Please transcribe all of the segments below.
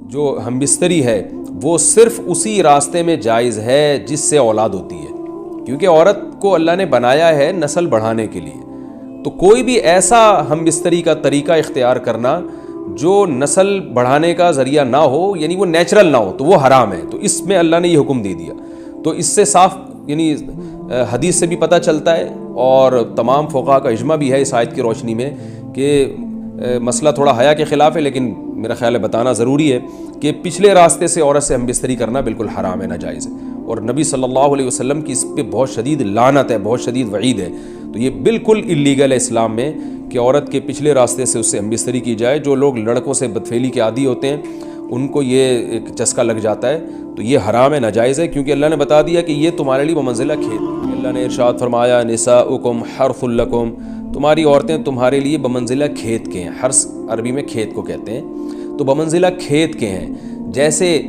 جو ہم بستری ہے وہ صرف اسی راستے میں جائز ہے جس سے اولاد ہوتی ہے، کیونکہ عورت کو اللہ نے بنایا ہے نسل بڑھانے کے لیے. تو کوئی بھی ایسا ہم بستری کا طریقہ اختیار کرنا جو نسل بڑھانے کا ذریعہ نہ ہو، یعنی وہ نیچرل نہ ہو، تو وہ حرام ہے. تو اس میں اللہ نے یہ حکم دے دیا. تو اس سے صاف یعنی حدیث سے بھی پتہ چلتا ہے، اور تمام فقہاء کا اجماع بھی ہے اس آیت کی روشنی میں کہ مسئلہ تھوڑا حیا کے خلاف ہے، لیکن میرا خیال ہے بتانا ضروری ہے کہ پچھلے راستے سے عورت سے ہم بستری کرنا بالکل حرام ہے، ناجائز ہے. اور نبی صلی اللہ علیہ وسلم کی اس پہ بہت شدید لعنت ہے، بہت شدید وعید ہے. تو یہ بالکل اللیگل ہے اسلام میں کہ عورت کے پچھلے راستے سے اس سے ہم بستری کی جائے. جو لوگ لڑکوں سے بدفعلی کے عادی ہوتے ہیں ان کو یہ ایک چسکا لگ جاتا ہے، تو یہ حرام ہے، ناجائز ہے، کیونکہ اللہ نے بتا دیا کہ یہ تمہارے لیے بمنزلہ کھیت. اللہ نے ارشاد فرمایا نساؤکم حرث لکم، تمہاری عورتیں تمہارے لیے بمنزلہ کھیت کے ہیں. حرث عربی میں کھیت کو کہتے ہیں. تو بمنزلہ کھیت کے ہیں. جیسے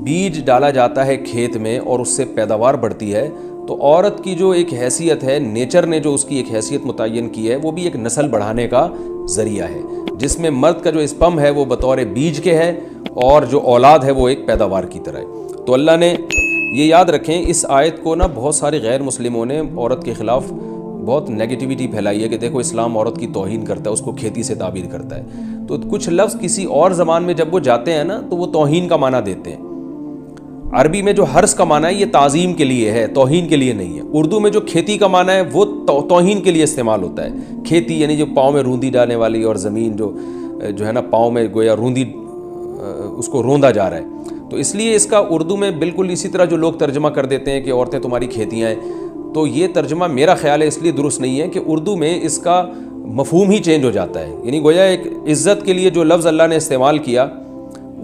بیج ڈالا جاتا ہے کھیت میں اور اس سے پیداوار بڑھتی ہے، تو عورت کی جو ایک حیثیت ہے، نیچر نے جو اس کی ایک حیثیت متعین کی ہے، وہ بھی ایک نسل بڑھانے کا ذریعہ ہے، جس میں مرد کا جو اسپم ہے وہ بطور بیج کے ہے اور جو اولاد ہے وہ ایک پیداوار کی طرح ہے. تو اللہ نے یہ یاد رکھیں، اس آیت کو بہت سارے غیر مسلموں نے عورت کے خلاف بہت نیگیٹیوٹی پھیلائی ہے کہ دیکھو اسلام عورت کی توہین کرتا ہے، اس کو کھیتی سے تعبیر کرتا ہے. تو کچھ لفظ کسی اور زبان میں جب وہ جاتے ہیں تو وہ توہین کا معنی دیتے ہیں. عربی میں جو حرث کا معنی ہے یہ تعظیم کے لیے ہے، توہین کے لیے نہیں ہے. اردو میں جو کھیتی کا معنی ہے وہ توہین کے لیے استعمال ہوتا ہے. کھیتی یعنی جو پاؤں میں روندی ڈالنے والی، اور زمین جو ہے پاؤں میں گویا روندی، اس کو روندا جا رہا ہے. تو اس لیے اس کا اردو میں بالکل اسی طرح جو لوگ ترجمہ کر دیتے ہیں کہ عورتیں تمہاری کھیتیاں ہیں، تو یہ ترجمہ میرا خیال ہے اس لیے درست نہیں ہے کہ اردو میں اس کا مفہوم ہی چینج ہو جاتا ہے. یعنی گویا ایک عزت کے لیے جو لفظ اللہ نے استعمال کیا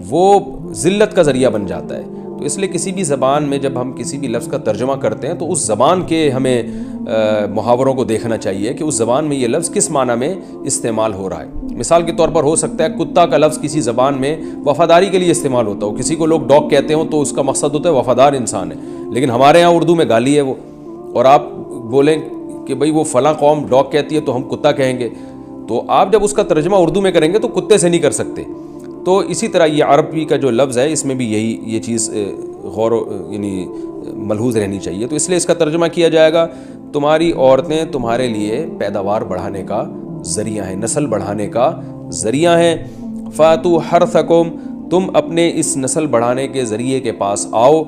وہ ذلت کا ذریعہ بن جاتا ہے. تو اس لیے کسی بھی زبان میں جب ہم کسی بھی لفظ کا ترجمہ کرتے ہیں تو اس زبان کے ہمیں محاوروں کو دیکھنا چاہیے کہ اس زبان میں یہ لفظ کس معنی میں استعمال ہو رہا ہے. مثال کے طور پر ہو سکتا ہے کتا کا لفظ کسی زبان میں وفاداری کے لیے استعمال ہوتا ہو، کسی کو لوگ ڈاگ کہتے ہوں تو اس کا مقصد ہوتا ہے وفادار انسان ہے، لیکن ہمارے ہاں اردو میں گالی ہے وہ. اور آپ بولیں کہ بھئی وہ فلاں قوم ڈاگ کہتی ہے تو ہم کتا کہیں گے، تو آپ جب اس کا ترجمہ اردو میں کریں گے تو کتے سے نہیں کر سکتے. تو اسی طرح یہ عربی کا جو لفظ ہے اس میں بھی یہ چیز یعنی ملحوظ رہنی چاہیے. تو اس لیے اس کا ترجمہ کیا جائے گا تمہاری عورتیں تمہارے لیے پیداوار بڑھانے کا ذریعہ ہیں، نسل بڑھانے کا ذریعہ ہیں. فاتو حرثکم، تم اپنے اس نسل بڑھانے کے ذریعے کے پاس آؤ،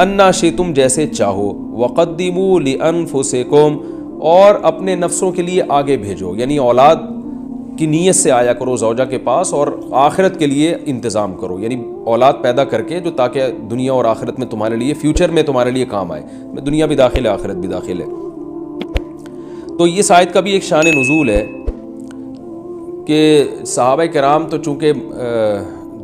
انا شئتم، جیسے چاہو، وقدموا لانفسکم، اور اپنے نفسوں کے لیے آگے بھیجو، یعنی اولاد کی نیت سے آیا کرو زوجہ کے پاس اور آخرت کے لیے انتظام کرو، یعنی اولاد پیدا کر کے جو تاکہ دنیا اور آخرت میں تمہارے لیے، فیوچر میں تمہارے لیے کام آئے. دنیا بھی داخل ہے، آخرت بھی داخل ہے. تو اس آیت کا بھی ایک شان نزول ہے کہ صحابہ کرام تو چونکہ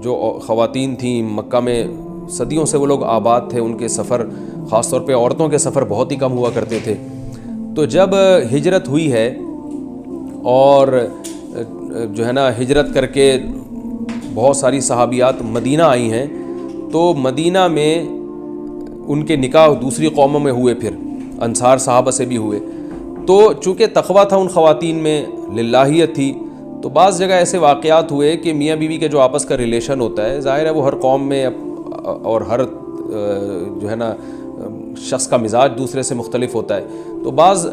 جو خواتین تھیں مکہ میں صدیوں سے وہ لوگ آباد تھے، ان کے سفر خاص طور پہ عورتوں کے سفر بہت ہی کم ہوا کرتے تھے. تو جب ہجرت ہوئی ہے اور جو ہے ہجرت کر کے بہت ساری صحابیات مدینہ آئی ہیں، تو مدینہ میں ان کے نکاح دوسری قوموں میں ہوئے، پھر انصار صحابہ سے بھی ہوئے. تو چونکہ تقویٰ تھا ان خواتین میں، للہیت تھی، تو بعض جگہ ایسے واقعات ہوئے کہ میاں بیوی کے جو آپس کا ریلیشن ہوتا ہے، ظاہر ہے وہ ہر قوم میں اور ہر جو ہے شخص کا مزاج دوسرے سے مختلف ہوتا ہے. تو بعض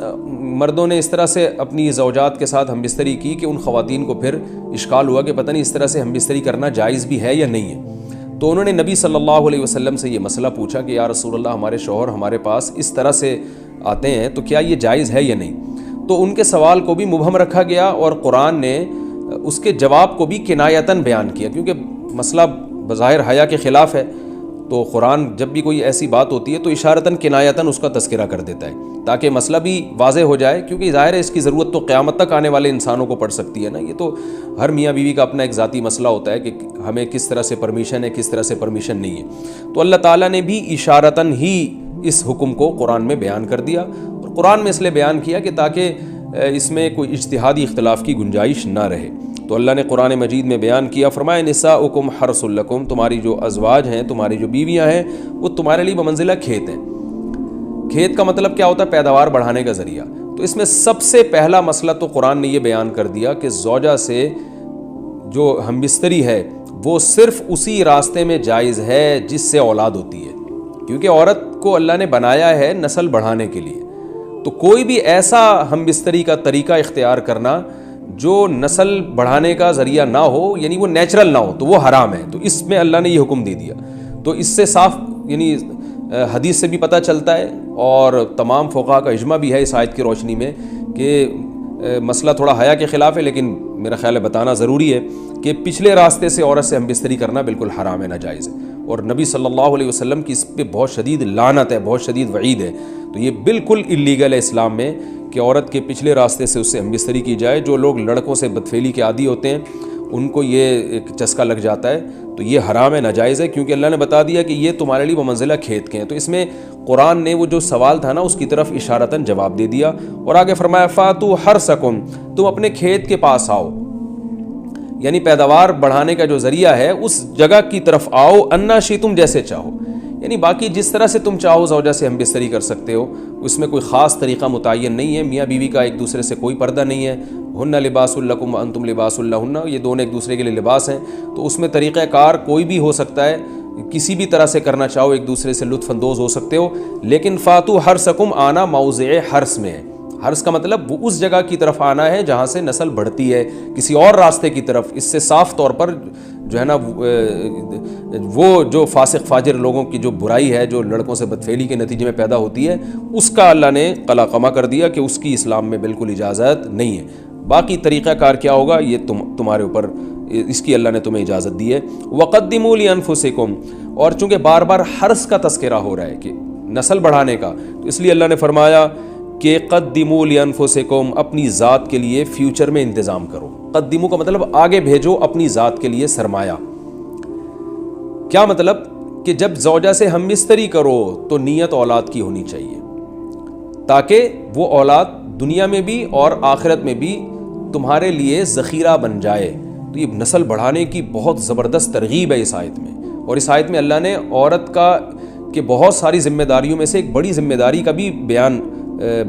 مردوں نے اس طرح سے اپنی زوجات کے ساتھ ہم بستری کی کہ ان خواتین کو پھر اشکال ہوا کہ پتہ نہیں اس طرح سے ہم بستری کرنا جائز بھی ہے یا نہیں ہے. تو انہوں نے نبی صلی اللہ علیہ وسلم سے یہ مسئلہ پوچھا کہ یا رسول اللہ، ہمارے شوہر ہمارے پاس اس طرح سے آتے ہیں تو کیا یہ جائز ہے یا نہیں. تو ان کے سوال کو بھی مبہم رکھا گیا اور قرآن نے اس کے جواب کو بھی کنایتاً بیان کیا، کیونکہ مسئلہ بظاہر حیا کے خلاف ہے. تو قرآن جب بھی کوئی ایسی بات ہوتی ہے تو اشارتاً کنایتاً اس کا تذکرہ کر دیتا ہے تاکہ مسئلہ بھی واضح ہو جائے، کیونکہ ظاہر ہے اس کی ضرورت تو قیامت تک آنے والے انسانوں کو پڑ سکتی ہے نا. یہ تو ہر میاں بیوی کا اپنا ایک ذاتی مسئلہ ہوتا ہے کہ ہمیں کس طرح سے پرمیشن ہے، کس طرح سے پرمیشن نہیں ہے. تو اللہ تعالیٰ نے بھی اشارتاً ہی اس حکم کو قرآن میں بیان کر دیا، اور قرآن میں اس لیے بیان کیا کہ تاکہ اس میں کوئی اجتہادی اختلاف کی گنجائش نہ رہے. تو اللہ نے قرآن مجید میں بیان کیا، فرمایا نساؤکم حرث لکم، تمہاری جو ازواج ہیں، تمہاری جو بیویاں ہیں، وہ تمہارے لیے بمنزلہ کھیت ہیں. کھیت کا مطلب کیا ہوتا ہے؟ پیداوار بڑھانے کا ذریعہ. تو اس میں سب سے پہلا مسئلہ تو قرآن نے یہ بیان کر دیا کہ زوجہ سے جو ہم بستری ہے وہ صرف اسی راستے میں جائز ہے جس سے اولاد ہوتی ہے، کیونکہ عورت کو اللہ نے بنایا ہے نسل بڑھانے کے لیے، تو کوئی بھی ایسا ہم بستری کا طریقہ اختیار کرنا جو نسل بڑھانے کا ذریعہ نہ ہو، یعنی وہ نیچرل نہ ہو، تو وہ حرام ہے۔ تو اس میں اللہ نے یہ حکم دے دیا۔ تو اس سے صاف یعنی حدیث سے بھی پتہ چلتا ہے، اور تمام فقہاء کا اجماع بھی ہے اس آیت کی روشنی میں کہ مسئلہ تھوڑا حیا کے خلاف ہے، لیکن میرا خیال ہے بتانا ضروری ہے کہ پچھلے راستے سے عورت سے ہم بستری کرنا بالکل حرام ہے، ناجائز ہے، اور نبی صلی اللہ علیہ وسلم کی اس پہ بہت شدید لعنت ہے، بہت شدید وعید ہے۔ تو یہ بالکل اللیگل ہے اسلام میں کہ عورت کے پچھلے راستے سے اس سے ہم بستری کی جائے۔ جو لوگ لڑکوں سے بدفعلی کے عادی ہوتے ہیں ان کو یہ ایک چسکا لگ جاتا ہے، تو یہ حرام ہے، ناجائز ہے، کیونکہ اللہ نے بتا دیا کہ یہ تمہارے لیے بمنزلہ کھیت کے ہیں۔ تو اس میں قرآن نے وہ جو سوال تھا نا اس کی طرف اشارتاً جواب دے دیا، اور آگے فرمایا فاتو حرثکم، تم اپنے کھیت کے پاس آؤ، یعنی پیداوار بڑھانے کا جو ذریعہ ہے اس جگہ کی طرف آؤ، انا شئتم، جیسے چاہو، یعنی باقی جس طرح سے تم چاہو زوجہ سے ہم بستری کر سکتے ہو، اس میں کوئی خاص طریقہ متعین نہیں ہے۔ میاں بیوی کا ایک دوسرے سے کوئی پردہ نہیں ہے، ہن لباس لکم وانتم لباس لہن، یہ دونوں ایک دوسرے کے لیے لباس ہیں، تو اس میں طریقہ کار کوئی بھی ہو سکتا ہے، کسی بھی طرح سے کرنا چاہو ایک دوسرے سے لطف اندوز ہو سکتے ہو، لیکن فاتو حرثکم، آنا موضع حرث میں ہے۔ حرث کا مطلب وہ اس جگہ کی طرف آنا ہے جہاں سے نسل بڑھتی ہے، کسی اور راستے کی طرف۔ اس سے صاف طور پر جو ہے نا وہ جو فاسق فاجر لوگوں کی جو برائی ہے، جو لڑکوں سے بدفعلی کے نتیجے میں پیدا ہوتی ہے، اس کا اللہ نے قلعہ کر دیا کہ اس کی اسلام میں بالکل اجازت نہیں ہے۔ باقی طریقہ کار کیا ہوگا یہ تمہارے اوپر، اس کی اللہ نے تمہیں اجازت دی ہے۔ وقدموا لانفسکم، اور چونکہ بار بار حرث کا تذکرہ ہو رہا ہے کہ نسل بڑھانے کا، تو اس لیے اللہ نے فرمایا کہ قدموا لانفسکم، اپنی ذات کے لیے فیوچر میں انتظام کرو۔ قدموا کا مطلب آگے بھیجو اپنی ذات کے لیے سرمایہ۔ کیا مطلب؟ کہ جب زوجہ سے ہم بستری کرو تو نیت اولاد کی ہونی چاہیے، تاکہ وہ اولاد دنیا میں بھی اور آخرت میں بھی تمہارے لیے ذخیرہ بن جائے۔ تو یہ نسل بڑھانے کی بہت زبردست ترغیب ہے اس آیت میں، اور اس آیت میں اللہ نے عورت کا کہ بہت ساری ذمہ داریوں میں سے ایک بڑی ذمہ داری کا بھی بیان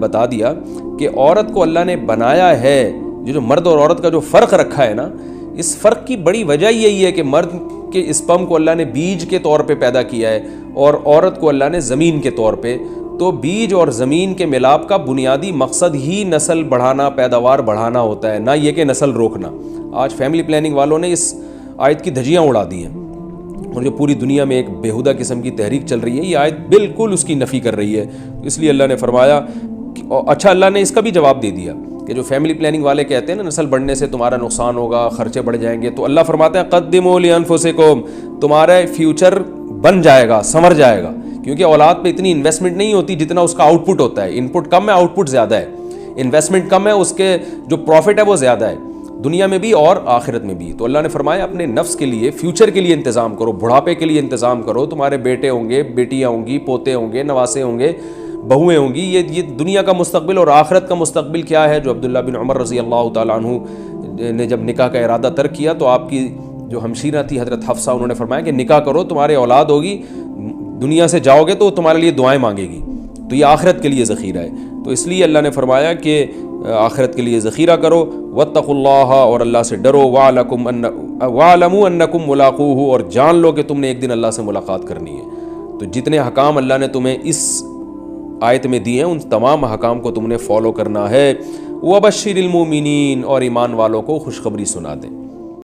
بتا دیا کہ عورت کو اللہ نے بنایا ہے، جو مرد اور عورت کا جو فرق رکھا ہے نا، اس فرق کی بڑی وجہ یہی ہے کہ مرد کے اسپرم کو اللہ نے بیج کے طور پہ پیدا کیا ہے، اور عورت کو اللہ نے زمین کے طور پہ۔ تو بیج اور زمین کے ملاپ کا بنیادی مقصد ہی نسل بڑھانا، پیداوار بڑھانا ہوتا ہے، نہ یہ کہ نسل روکنا۔ آج فیملی پلاننگ والوں نے اس آیت کی دھجیاں اڑا دی ہیں، اور جو پوری دنیا میں ایک بےہودہ قسم کی تحریک چل رہی ہے، یہ آیت بالکل اس کی نفی کر رہی ہے۔ اس لیے اللہ نے فرمایا اچھا، اللہ نے اس کا بھی جواب دے دیا کہ جو فیملی پلاننگ والے کہتے ہیں نا نسل بڑھنے سے تمہارا نقصان ہوگا، خرچے بڑھ جائیں گے، تو اللہ فرماتا ہے قدموا لانفسکم، تمہارا فیوچر بن جائے گا، سنور جائے گا، کیونکہ اولاد پہ اتنی انویسٹمنٹ نہیں ہوتی جتنا اس کا آؤٹ پٹ ہوتا ہے۔ ان پٹ کم ہے، آؤٹ پٹ زیادہ ہے، انویسٹمنٹ کم ہے، اس کے جو پروفٹ ہے وہ زیادہ ہے، دنیا میں بھی اور آخرت میں بھی۔ تو اللہ نے فرمایا اپنے نفس کے لیے، فیوچر کے لیے انتظام کرو، بڑھاپے کے لیے انتظام کرو، تمہارے بیٹے ہوں گے، بیٹیاں ہوں گی، پوتے ہوں گے، نواسے ہوں گے، بہویں ہوں گی، یہ دنیا کا مستقبل اور آخرت کا مستقبل کیا ہے۔ جو عبداللہ بن عمر رضی اللہ تعالیٰ عنہ نے جب نکاح کا ارادہ ترک کیا تو آپ کی جو ہمشیرہ تھی حضرت حفصہ، انہوں نے فرمایا کہ نکاح کرو، تمہارے اولاد ہوگی، دنیا سے جاؤ گے تو تمہارے لیے دعائیں مانگے گی، تو یہ آخرت کے لیے ذخیرہ ہے۔ تو اس لیے اللہ نے فرمایا کہ آخرت کے لیے ذخیرہ کرو، واتقوا اللہ، اور اللہ سے ڈرو، واعلموا انکم ملاقوہ، اور جان لو کہ تم نے ایک دن اللہ سے ملاقات کرنی ہے۔ تو جتنے حکام اللہ نے تمہیں اس آیت میں دیے ہیں ان تمام حکام کو تم نے فالو کرنا ہے۔ وبشر المومنین، اور ایمان والوں کو خوشخبری سنا دیں۔